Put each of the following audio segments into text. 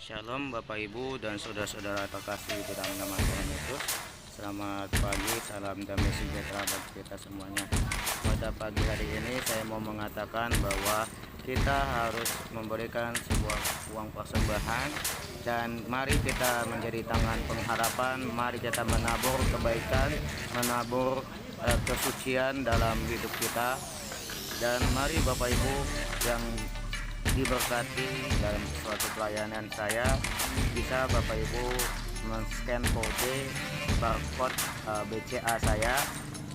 Shalom Bapak Ibu dan saudara-saudara terkasih di dalam nama Tuhan Yesus. Selamat pagi, salam damai sejahtera bagi kita semuanya. Pada pagi hari ini saya mau mengatakan bahwa kita harus memberikan sebuah uang persembahan, dan mari kita menjadi tangan pengharapan. Mari kita menabur kebaikan, menabur kesucian dalam hidup kita. Dan mari Bapak Ibu yang diberkati dalam suatu pelayanan saya, bisa Bapak Ibu men-scan kode barcode BCA saya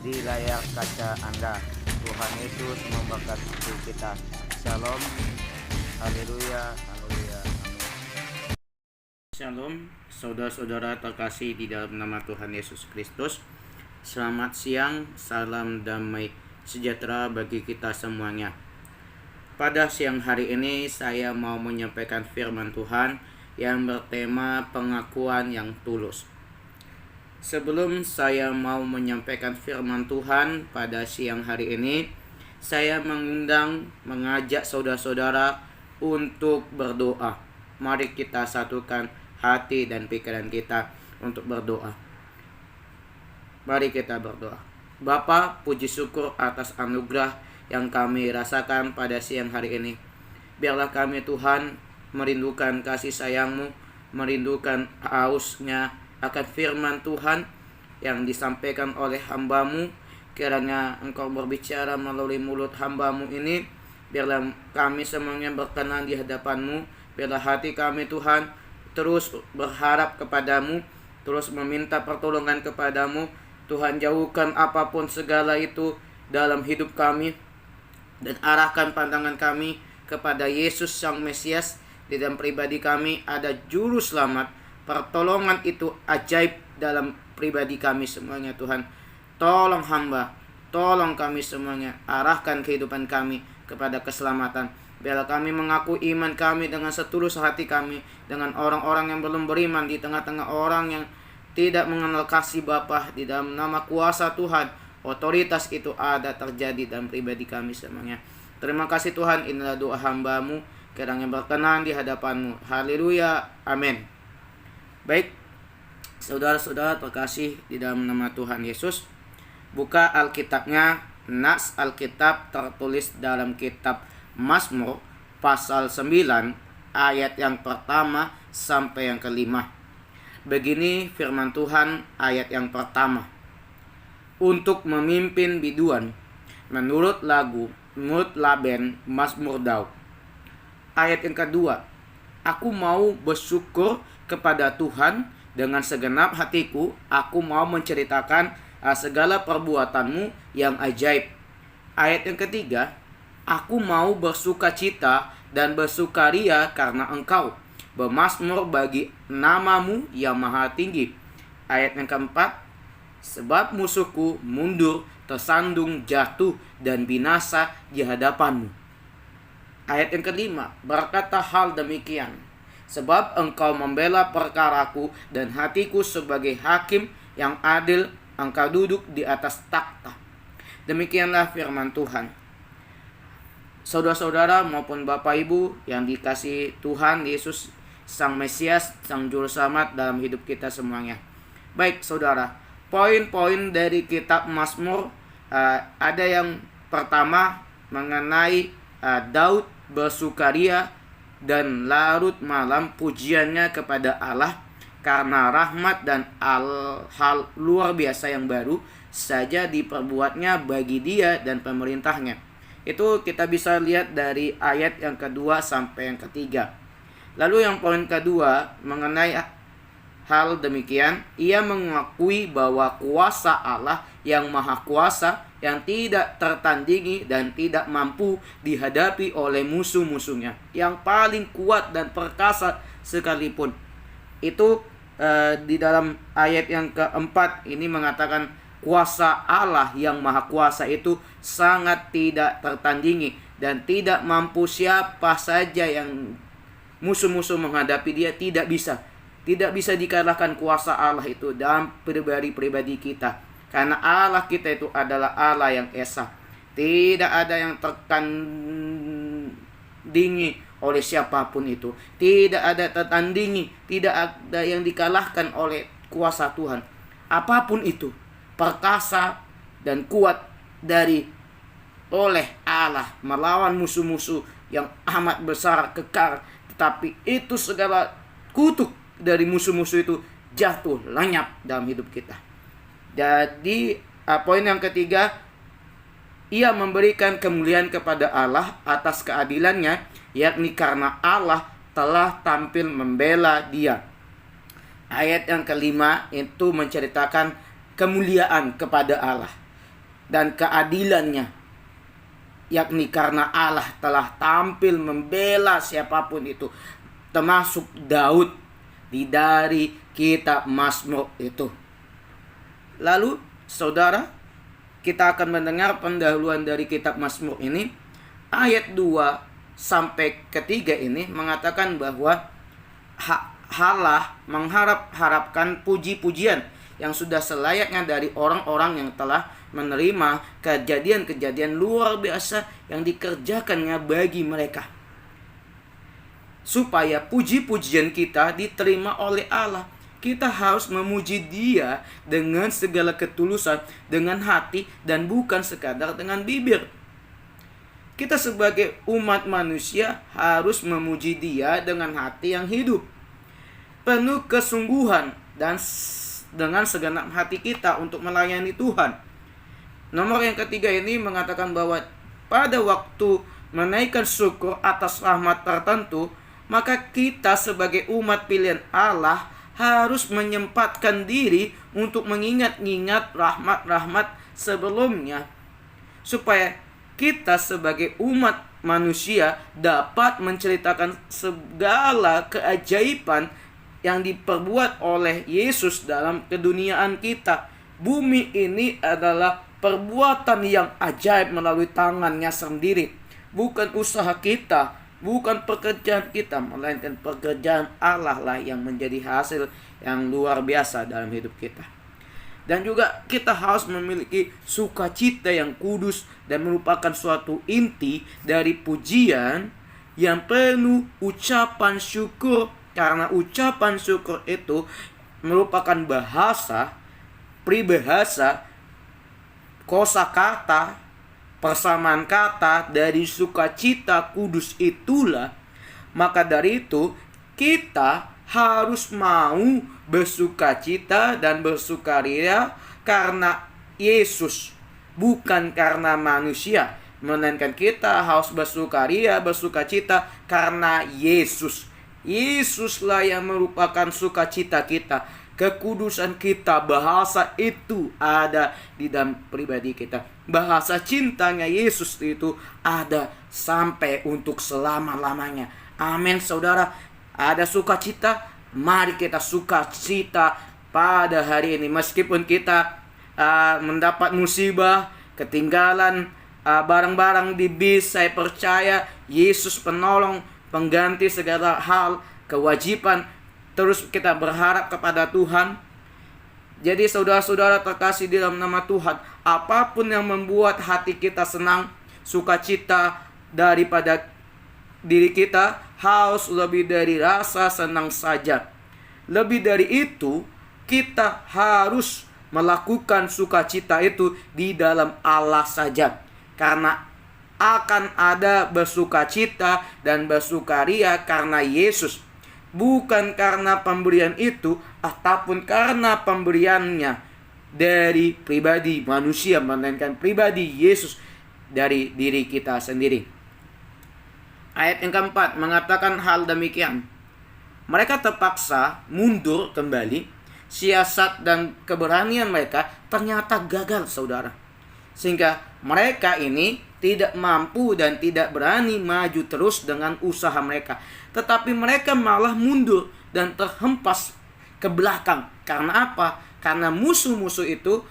di layar kaca Anda. Tuhan Yesus memberkati kita. Shalom. Haleluya. Haleluya. Amin. Shalom saudara-saudara terkasih di dalam nama Tuhan Yesus Kristus. Selamat siang, salam damai sejahtera bagi kita semuanya. Pada siang hari ini saya mau menyampaikan firman Tuhan yang bertema pengakuan yang tulus. Sebelum saya mau menyampaikan firman Tuhan pada siang hari ini, saya mengajak saudara-saudara untuk berdoa. Mari kita satukan hati dan pikiran kita untuk berdoa. Mari kita berdoa. Bapa, puji syukur atas anugerah yang kami rasakan pada siang hari ini. Biarlah kami Tuhan merindukan kasih sayang-Mu, merindukan hausnya akan firman Tuhan yang disampaikan oleh hamba-Mu. Kiranya Engkau berbicara melalui mulut hamba-Mu ini. Biarlah kami semuanya berkenan di hadapan-Mu. Biarlah hati kami Tuhan terus berharap kepada-Mu, terus meminta pertolongan kepada-Mu. Tuhan, jauhkan apapun segala itu dalam hidup kami, dan arahkan pandangan kami kepada Yesus Sang Mesias. Di dalam pribadi kami ada juru selamat. Pertolongan itu ajaib dalam pribadi kami semuanya Tuhan. Tolong hamba, tolong kami semuanya. Arahkan kehidupan kami kepada keselamatan. Biarlah kami mengaku iman kami dengan setulus hati kami, dengan orang-orang yang belum beriman, di tengah-tengah orang yang tidak mengenal kasih Bapa. Di dalam nama kuasa Tuhan, otoritas itu ada terjadi dalam pribadi kami semuanya. Terima kasih Tuhan, inilah doa hamba-Mu, kiranya berkenan di hadapan-Mu. Haleluya, amin. Baik, saudara-saudara terkasih di dalam nama Tuhan Yesus, buka Alkitabnya. Nas Alkitab tertulis dalam kitab Mazmur pasal 9 ayat yang pertama sampai yang kelima. Begini firman Tuhan ayat yang pertama. Untuk memimpin biduan menurut Laben Mazmur Daud. Ayat yang kedua. Aku mau bersyukur kepada Tuhan dengan segenap hatiku. Aku mau menceritakan segala perbuatan-Mu yang ajaib. Ayat yang ketiga. Aku mau bersukacita dan bersukaria karena Engkau, bermazmur bagi nama-Mu yang maha tinggi. Ayat yang keempat. Sebab musuhku mundur, tersandung, jatuh, dan binasa di hadapan-Mu. Ayat yang kelima, berkata hal demikian, sebab Engkau membela perkaraku dan hatiku sebagai hakim yang adil. Engkau duduk di atas takhta. Demikianlah firman Tuhan. Saudara-saudara maupun Bapak Ibu yang dikasihi Tuhan Yesus Sang Mesias, Sang Juru Selamat dalam hidup kita semuanya. Baik saudara, poin-poin dari kitab Mazmur, ada yang pertama mengenai Daud bersukaria dan larut malam pujiannya kepada Allah karena rahmat dan hal luar biasa yang baru saja diperbuatnya bagi dia dan pemerintahnya. Itu kita bisa lihat dari ayat yang kedua sampai yang ketiga. Lalu yang poin kedua mengenai hal demikian, ia mengakui bahwa kuasa Allah yang maha kuasa, yang tidak tertandingi dan tidak mampu dihadapi oleh musuh-musuhnya, yang paling kuat dan perkasa sekalipun. Itu di dalam ayat yang keempat ini mengatakan kuasa Allah yang maha kuasa itu sangat tidak tertandingi dan tidak mampu. Siapa saja yang musuh-musuh menghadapi dia tidak bisa dikalahkan kuasa Allah itu dalam pribadi-pribadi kita. Karena Allah kita itu adalah Allah yang esa. Tidak ada yang tertandingi oleh siapapun itu. Tidak ada tertandingi, tidak ada yang dikalahkan oleh kuasa Tuhan. Apapun itu, perkasa dan kuat oleh Allah melawan musuh-musuh yang amat besar kekar. Tetapi itu segala kutuk dari musuh-musuh itu jatuh lenyap dalam hidup kita. Jadi poin yang ketiga, ia memberikan kemuliaan kepada Allah atas keadilannya, yakni karena Allah telah tampil membela dia. Ayat yang kelima itu menceritakan kemuliaan kepada Allah dan keadilannya, yakni karena Allah telah tampil membela siapapun itu, termasuk Daud dari kitab Mazmur itu. Lalu saudara, kita akan mendengar pendahuluan dari kitab Mazmur ini. Ayat 2 sampai ketiga ini mengatakan bahwa Allah mengharapkan puji-pujian yang sudah selayaknya dari orang-orang yang telah menerima kejadian-kejadian luar biasa yang dikerjakannya bagi mereka, supaya puji-pujian kita diterima oleh Allah. Kita harus memuji Dia dengan segala ketulusan, dengan hati, dan bukan sekadar dengan bibir. Kita sebagai umat manusia harus memuji Dia dengan hati yang hidup, penuh kesungguhan, dan dengan segenap hati kita untuk melayani Tuhan. Nomor yang ketiga ini mengatakan bahwa pada waktu menaikkan syukur atas rahmat tertentu, maka kita sebagai umat pilihan Allah harus menyempatkan diri untuk mengingat-ingat rahmat-rahmat sebelumnya, supaya kita sebagai umat manusia dapat menceritakan segala keajaiban yang diperbuat oleh Yesus dalam keduniaan kita. Bumi ini adalah perbuatan yang ajaib melalui tangannya sendiri. Bukan usaha kita, bukan pekerjaan kita, melainkan pekerjaan Allah lah yang menjadi hasil yang luar biasa dalam hidup kita. Dan juga kita harus memiliki sukacita yang kudus dan merupakan suatu inti dari pujian yang penuh ucapan syukur. Karena ucapan syukur itu merupakan bahasa, peribahasa, kosakata, persamaan kata dari sukacita kudus itulah. Maka dari itu kita harus mau bersukacita dan bersukaria karena Yesus, bukan karena manusia. Melainkan kita harus bersukacita karena Yesus. Yesuslah yang merupakan sukacita kita, kekudusan kita. Bahasa itu ada di dalam pribadi kita. Bahasa cintanya Yesus itu ada sampai untuk selama-lamanya. Amin saudara. Ada sukacita, mari kita sukacita pada hari ini. Meskipun kita mendapat musibah, ketinggalan barang-barang di bis, saya percaya Yesus penolong, pengganti segala hal, kewajiban. Terus kita berharap kepada Tuhan. Jadi saudara-saudara terkasih di dalam nama Tuhan, apapun yang membuat hati kita senang, sukacita daripada diri kita, harus lebih dari rasa senang saja. Lebih dari itu, kita harus melakukan sukacita itu di dalam Allah saja. Karena akan ada bersukacita dan bersukaria karena Yesus, bukan karena pemberian itu ataupun karena pemberiannya dari pribadi manusia, melainkan pribadi Yesus dari diri kita sendiri. Ayat yang keempat mengatakan hal demikian. Mereka terpaksa mundur kembali. Siasat dan keberanian mereka ternyata gagal, saudara. Sehingga mereka ini tidak mampu dan tidak berani maju terus dengan usaha mereka. Tetapi mereka malah mundur dan terhempas ke belakang. Karena apa? Karena musuh-musuh itu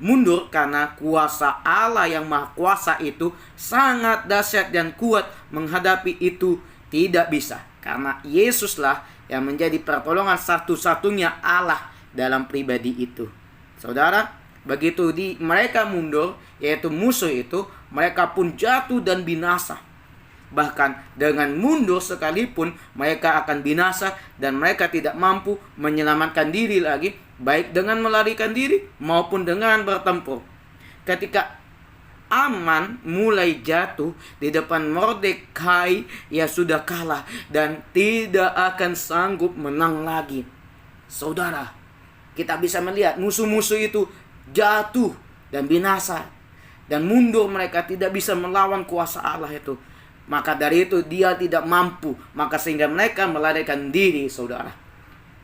mundur karena kuasa Allah yang maha kuasa itu sangat dahsyat dan kuat, menghadapi itu tidak bisa. Karena Yesuslah yang menjadi pertolongan satu-satunya Allah dalam pribadi itu. Saudara, begitu mereka mundur, yaitu musuh itu, mereka pun jatuh dan binasa. Bahkan dengan mundur sekalipun mereka akan binasa dan mereka tidak mampu menyelamatkan diri lagi, baik dengan melarikan diri maupun dengan bertempur. Ketika Aman mulai jatuh di depan Mordekai, ia sudah kalah dan tidak akan sanggup menang lagi. Saudara, kita bisa melihat musuh-musuh itu jatuh dan binasa dan mundur, mereka tidak bisa melawan kuasa Allah itu. Maka dari itu dia tidak mampu, maka sehingga mereka melarikan diri, saudara.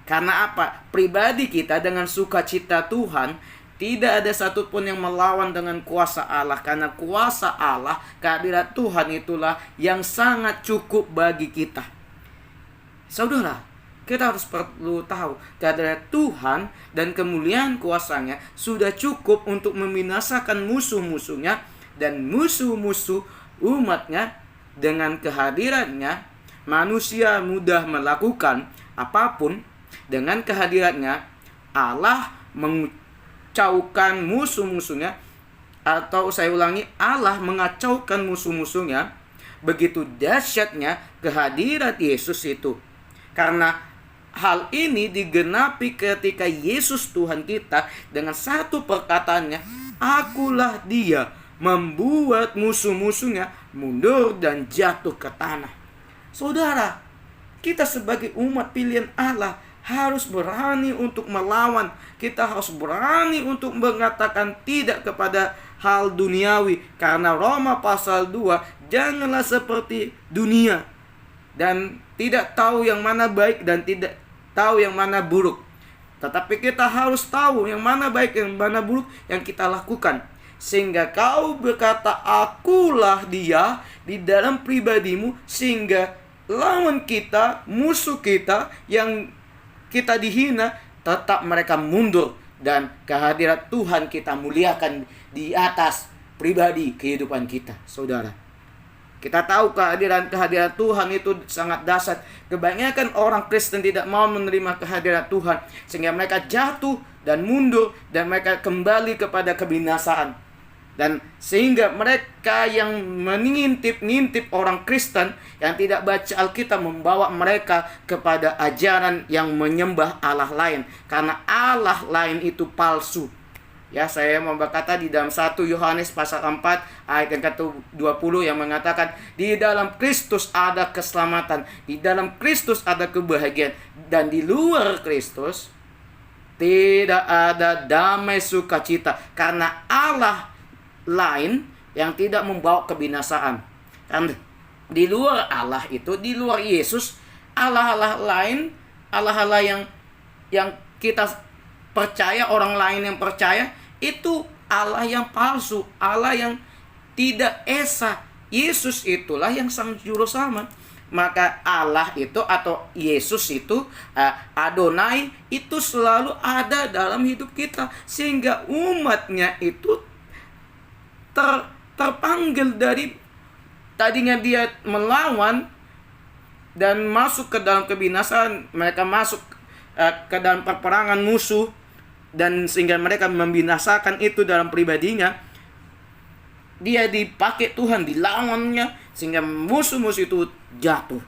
Karena apa? Pribadi kita dengan sukacita Tuhan, tidak ada satupun yang melawan dengan kuasa Allah. Karena kuasa Allah, kehadiran Tuhan itulah yang sangat cukup bagi kita. Saudara, kita harus perlu tahu kehadiran Tuhan dan kemuliaan kuasanya sudah cukup untuk membinasakan musuh-musuhnya dan musuh-musuh umatnya. Dengan kehadirannya, manusia mudah melakukan apapun. Dengan kehadirannya, Allah mengacaukan musuh-musuhnya, atau saya ulangi, Allah mengacaukan musuh-musuhnya. Begitu dahsyatnya kehadiran Yesus itu. Karena hal ini digenapi ketika Yesus Tuhan kita dengan satu perkataannya, akulah dia, membuat musuh-musuhnya mundur dan jatuh ke tanah. Saudara, kita sebagai umat pilihan Allah harus berani untuk melawan. Kita harus berani untuk mengatakan tidak kepada hal duniawi. Karena Roma pasal 2, janganlah seperti dunia dan tidak tahu yang mana baik dan tidak tahu yang mana buruk. Tetapi kita harus tahu yang mana baik, yang mana buruk yang kita lakukan. Sehingga kau berkata, akulah dia di dalam pribadimu, sehingga lawan kita, musuh kita yang kita dihina, tetap mereka mundur dan kehadiran Tuhan kita muliakan di atas pribadi kehidupan kita. Saudara, kita tahu kehadiran Tuhan itu sangat dahsyat. Kebanyakan orang Kristen tidak mau menerima kehadiran Tuhan, sehingga mereka jatuh dan mundur dan mereka kembali kepada kebinasaan. Dan sehingga mereka yang mengintip-ngintip orang Kristen yang tidak baca Alkitab membawa mereka kepada ajaran yang menyembah Allah lain. Karena Allah lain itu palsu. Ya, saya mau berkata di dalam 1 Yohanes pasal 4 ayat yang ke-20 yang mengatakan, di dalam Kristus ada keselamatan, di dalam Kristus ada kebahagiaan, dan di luar Kristus tidak ada damai sukacita. Karena Allah lain yang tidak membawa kebinasaan. Dan di luar Allah itu, di luar Yesus, Allah-Allah lain, Allah-Allah yang kita percaya, orang lain yang percaya, itu Allah yang palsu, Allah yang tidak esa. Yesus itulah yang sang juru selamat. Maka Allah itu atau Yesus itu, Adonai itu selalu ada dalam hidup kita. Sehingga umatnya itu terpanggil dari tadinya dia melawan dan masuk ke dalam kebinasaan. Mereka masuk ke dalam peperangan musuh, dan sehingga mereka membinasakan itu dalam pribadinya. Dia dipakai Tuhan, dilawannya, sehingga musuh-musuh itu jatuh.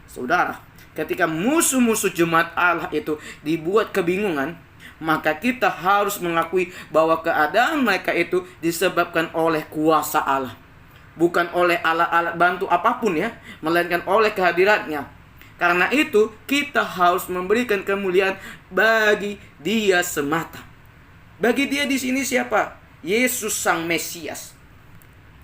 Saudara, ketika musuh-musuh jemaat Allah itu dibuat kebingungan, maka kita harus mengakui bahwa keadaan mereka itu disebabkan oleh kuasa Allah. Bukan oleh alat-alat bantu apapun ya, melainkan oleh kehadirannya. Karena itu kita harus memberikan kemuliaan bagi Dia semata. Bagi Dia di sini siapa? Yesus sang Mesias.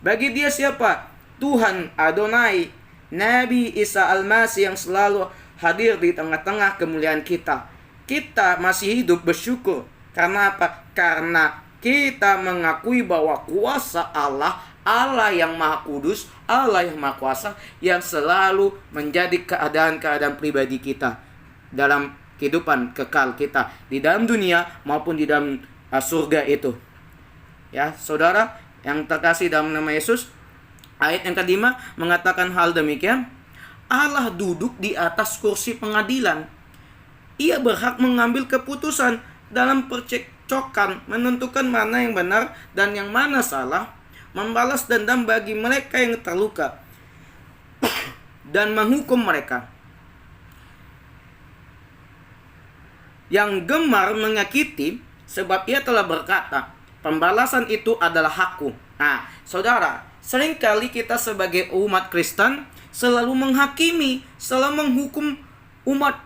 Bagi dia siapa? Tuhan Adonai, Nabi Isa Al-Masih yang selalu hadir di tengah-tengah kemuliaan kita. Kita masih hidup bersyukur. Karena apa? Karena kita mengakui bahwa kuasa Allah, Allah yang Maha Kudus, Allah yang Maha Kuasa, yang selalu menjadi keadaan-keadaan pribadi kita dalam kehidupan kekal kita di dalam dunia maupun di dalam surga itu. Ya, saudara yang terkasih dalam nama Yesus, ayat yang kelima mengatakan hal demikian. Allah duduk di atas kursi pengadilan. Ia berhak mengambil keputusan dalam percekcokan, menentukan mana yang benar dan yang mana salah, membalas dendam bagi mereka yang terluka, dan menghukum mereka yang gemar menyakiti, sebab ia telah berkata, pembalasan itu adalah hakku. Nah, saudara, seringkali kita sebagai umat Kristen selalu menghakimi, selalu menghukum umat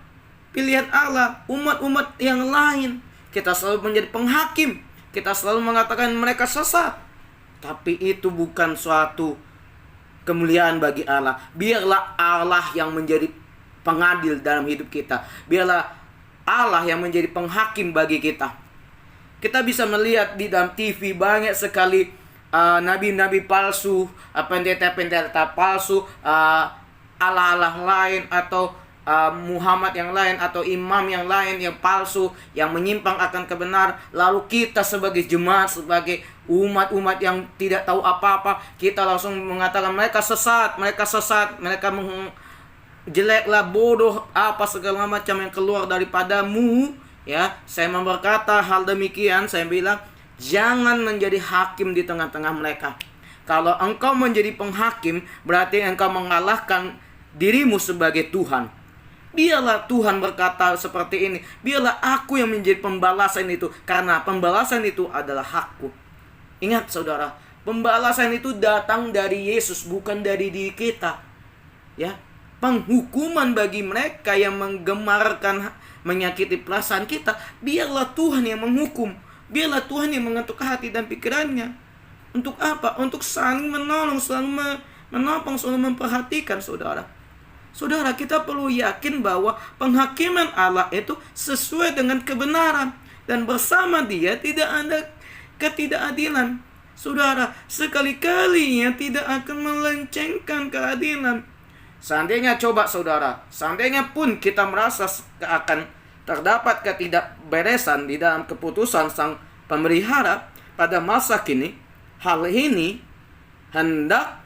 pilihan Allah, umat-umat yang lain. Kita selalu menjadi penghakim. Kita selalu mengatakan mereka sesat. Tapi itu bukan suatu kemuliaan bagi Allah. Biarlah Allah yang menjadi pengadil dalam hidup kita. Biarlah Allah yang menjadi penghakim bagi kita. Kita bisa melihat di dalam TV banyak sekali nabi-nabi palsu, pendeta-pendeta palsu, Allah-Allah lain, atau Muhammad yang lain, atau imam yang lain yang palsu, yang menyimpang akan kebenaran. Lalu kita sebagai jemaat, sebagai umat-umat yang tidak tahu apa-apa, kita langsung mengatakan mereka sesat, mereka jeleklah, bodoh, apa segala macam yang keluar daripadamu. Ya, saya berkata hal demikian, saya bilang jangan menjadi hakim di tengah-tengah mereka. Kalau engkau menjadi penghakim, berarti engkau mengalahkan dirimu sebagai Tuhan. Biarlah Tuhan berkata seperti ini, biarlah aku yang menjadi pembalasan itu, karena pembalasan itu adalah hakku. Ingat saudara, pembalasan itu datang dari Yesus, bukan dari diri kita. Ya, penghukuman bagi mereka yang menggemarkan menyakiti perasaan kita, biarlah Tuhan yang menghukum. Biarlah Tuhan yang mengetuk hati dan pikirannya. Untuk apa? Untuk saling menolong, selalu menopang, selalu memperhatikan saudara. Saudara, kita perlu yakin bahwa penghakiman Allah itu sesuai dengan kebenaran, dan bersama Dia tidak ada ketidakadilan. Saudara, sekali-kalinya tidak akan melencengkan keadilan. Seandainya seandainya pun kita merasa akan terdapat ketidakberesan di dalam keputusan Sang Pemelihara pada masa kini, hal ini hendaknya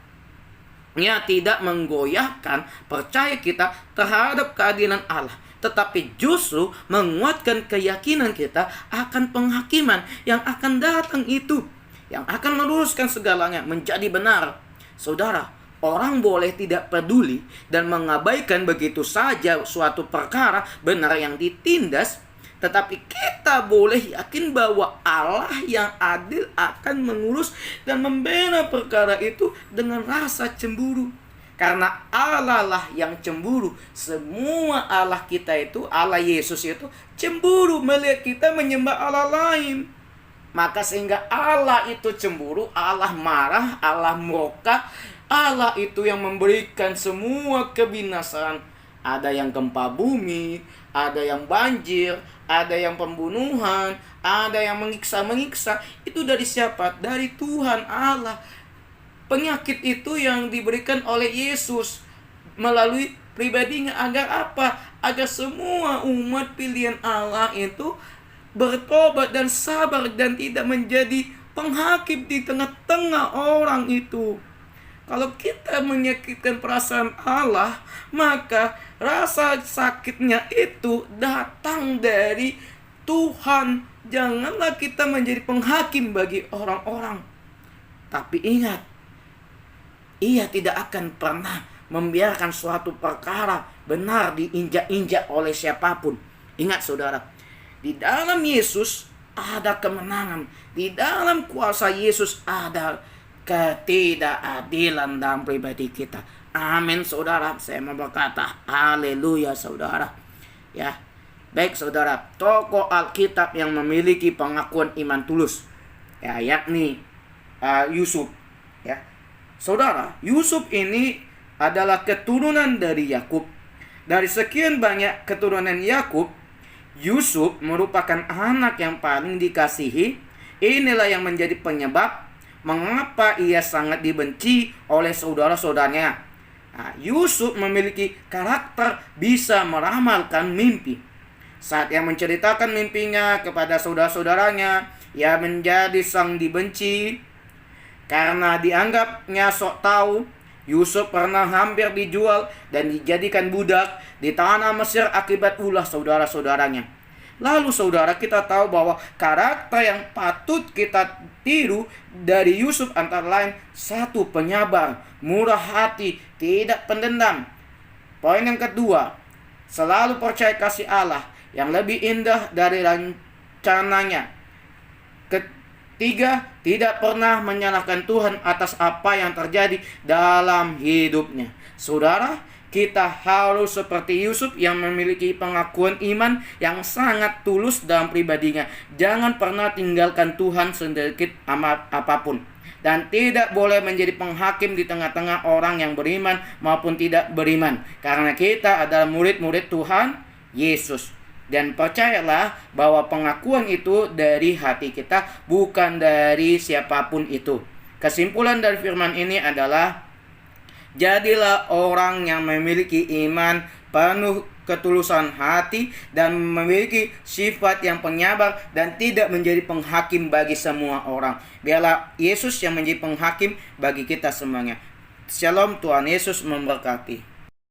tidak menggoyahkan percaya kita terhadap keadilan Allah, tetapi justru menguatkan keyakinan kita akan penghakiman yang akan datang itu, yang akan meluruskan segalanya menjadi benar. Saudara, orang boleh tidak peduli dan mengabaikan begitu saja suatu perkara benar yang ditindas, tetapi kita boleh yakin bahwa Allah yang adil akan mengurus dan membela perkara itu dengan rasa cemburu. Karena Allah lah yang cemburu. Semua Allah kita itu, Allah Yesus itu cemburu melihat kita menyembah Allah lain. Maka sehingga Allah itu cemburu, Allah marah, Allah murka. Allah itu yang memberikan semua kebinasaan. Ada yang gempa bumi, ada yang banjir, ada yang pembunuhan, ada yang mengiksa. Itu dari siapa? Dari Tuhan Allah. Penyakit itu yang diberikan oleh Yesus melalui pribadinya. Agar apa? Agar semua umat pilihan Allah itu bertobat dan sabar dan tidak menjadi penghakim di tengah-tengah orang itu. Kalau kita menyakitkan perasaan Allah, maka rasa sakitnya itu datang dari Tuhan. Janganlah kita menjadi penghakim bagi orang-orang. Tapi ingat, Ia tidak akan pernah membiarkan suatu perkara benar diinjak-injak oleh siapapun. Ingat saudara, di dalam Yesus ada kemenangan. Di dalam kuasa Yesus ada ketidakadilan dalam pribadi kita. Amin saudara. Saya mau berkata haleluya saudara. Ya, baik saudara, tokoh Alkitab yang memiliki pengakuan iman tulus, ya, yakni Yusuf. Ya, Saudara, Yusuf ini adalah keturunan dari Yakub. Dari sekian banyak keturunan Yakub, Yusuf merupakan anak yang paling dikasihi. Inilah yang menjadi penyebab mengapa ia sangat dibenci oleh saudara-saudaranya. Nah, Yusuf memiliki karakter bisa meramalkan mimpi. Saat ia menceritakan mimpinya kepada saudara-saudaranya, ia menjadi sang dibenci karena dianggapnya sok tahu. Yusuf pernah hampir dijual dan dijadikan budak di tanah Mesir akibat ulah saudara-saudaranya. Lalu saudara, kita tahu bahwa karakter yang patut kita tiru dari Yusuf antara lain: satu, penyabar, murah hati, tidak pendendam. Poin yang kedua, selalu percaya kasih Allah yang lebih indah dari rencananya. Ketiga, tidak pernah menyalahkan Tuhan atas apa yang terjadi dalam hidupnya. Saudara, kita harus seperti Yusuf yang memiliki pengakuan iman yang sangat tulus dalam pribadinya. Jangan pernah tinggalkan Tuhan sedikit amat apapun. Dan tidak boleh menjadi penghakim di tengah-tengah orang yang beriman maupun tidak beriman. Karena kita adalah murid-murid Tuhan Yesus. Dan percayalah bahwa pengakuan itu dari hati kita, bukan dari siapapun itu. Kesimpulan dari firman ini adalah: jadilah orang yang memiliki iman, penuh ketulusan hati, dan memiliki sifat yang penyabar, dan tidak menjadi penghakim bagi semua orang. Biarlah Yesus yang menjadi penghakim bagi kita semuanya. Shalom, Tuhan Yesus memberkati.